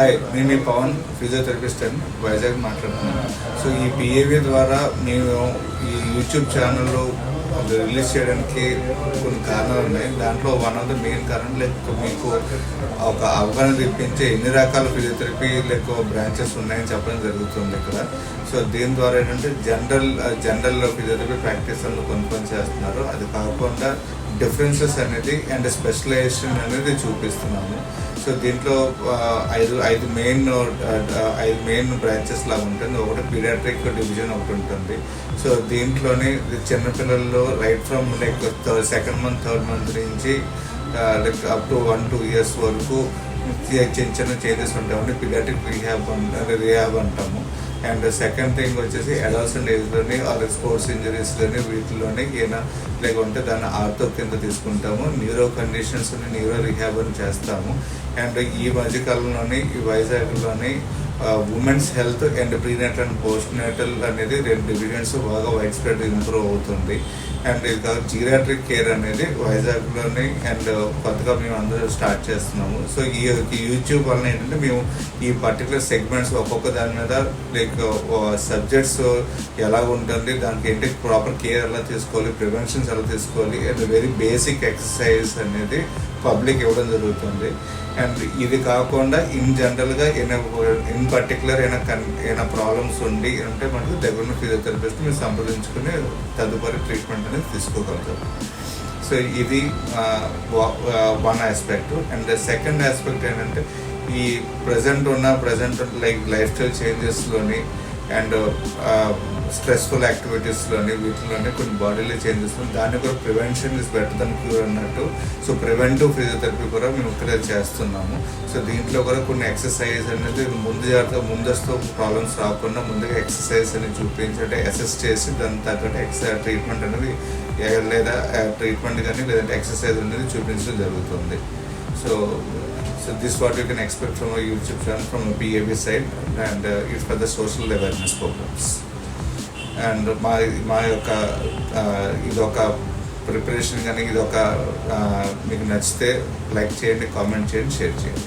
Hi, నేను మీ Pawan, physiotherapist అని వైజాగ్ మాట్లాడుతున్నాను. సో ఈ పిఏవి ద్వారా నేను ఈ యూట్యూబ్ ఛానల్లో రిలీజ్ చేయడానికి కొన్ని కారణాలు ఉన్నాయి. దాంట్లో వన్ ఆఫ్ ద మెయిన్ కారణం మీకు ఒక అవగాహన తెప్పించే ఎన్ని రకాల ఫిజియోథెరపీ బ్రాంచెస్ ఉన్నాయని చెప్పడం జరుగుతుంది ఇక్కడ. సో దీని ద్వారా ఏంటంటే జనరల్ ఫిజియోథెరపీ ప్రాక్టీస్ అందులో కొన్ని చేస్తున్నారు. అది కాకుండా డిఫరెన్సెస్ అనేది అండ్ స్పెషలైజేషన్ అనేది చూపిస్తున్నాము. సో దీంట్లో ఐదు మెయిన్ బ్రాంచెస్ లాగా ఉంటుంది. ఒకటి పీడియాట్రిక్ డివిజన్ ఒకటి ఉంటుంది. సో దీంట్లోనే చిన్నపిల్లల్లో right from second month third month నుంచి అప్ టు 1-2 years వరకు చిన్న చేంజెస్ ఉంటామండి. పీడియాట్రిక్ రిహాబ్ అంటాము. అండ్ సెకండ్ థింగ్ వచ్చేసి అడాల్సెంట్ ఏజ్లోని స్పోర్ట్స్ ఇంజరీస్లోని వీటిలోని లేకుంటే దాన్ని ఆర్థో కింద తీసుకుంటాము. న్యూరో కండిషన్స్ న్యూరో రిహాబ్ అని చేస్తాము. అండ్ ఈ మధ్యకాలంలోని ఈ వైజాగ్లోని women's health and prenatal and post natal అనేది 2 డివిజన్స్ బాగా వైడ్ స్ప్రెడ్ ఇంప్రూవ్ అవుతుంది. అండ్ ఇక జీరియాట్రిక్ కేర్ అనేది వైజాగ్లోని అండ్ కొత్తగా మేము అందరూ స్టార్ట్ చేస్తున్నాము. సో ఈ యూట్యూబ్ వలన ఏంటంటే మేము ఈ పర్టికులర్ సెగ్మెంట్స్ ఒక్కొక్క దాని మీద సబ్జెక్ట్స్ ఎలా ఉంటుంది, దానికి ఏంటి ప్రాపర్ కేర్ ఎలా తీసుకోవాలి, ప్రివెన్షన్స్ ఎలా తీసుకోవాలి అండ్ వెరీ బేసిక్ ఎక్సర్సైజ్ అనేది పబ్లిక్ ఇవ్వడం జరుగుతుంది. అండ్ ఇది కాకుండా ఇన్ జనరల్గా ఇన్ పర్టికులర్ ఏమైనా ప్రాబ్లమ్స్ ఉండి అంటే మనకు దగ్గర ఫిజియోథెరపిస్ట్ మీరు సంప్రదించుకుని తదుపరి ట్రీట్మెంట్ అనేది తీసుకోగలుగుతారు. సో ఇది one aspect. And second aspect ఏంటంటే ఈ ప్రజెంట్ లైఫ్ స్టైల్ చేంజెస్లోని అండ్ స్ట్రెస్ఫుల్ యాక్టివిటీస్లోని వీటిలోనే కొన్ని బాడీలో చేంజెస్ దాన్ని కూడా prevention is better than cure అన్నట్టు. సో ప్రివెంటివ్ ఫిజియోథెరపీ కూడా మేము ఇక్కడ చేస్తున్నాము. సో దీంట్లో కూడా కొన్ని ఎక్సర్సైజ్ అనేది ముందస్తు ప్రాబ్లమ్స్ రాకుండా ముందుగా ఎక్సర్సైజ్ అనేది చూపించి అసెస్ చేసి దాని తగ్గట్టు ట్రీట్మెంట్ అనేది లేదా ట్రీట్మెంట్ కానీ లేదంటే ఎక్సర్సైజ్ అనేది చూపించడం జరుగుతుంది. So this is what you can expect from our YouTube channel from a PAV side, and it's for the social awareness programs. And మా యొక్క ఇదొక ప్రిపరేషన్ కానీ ఇదొక మీకు నచ్చితే లైక్ చేయండి, కామెంట్ చేయండి, షేర్ చేయండి.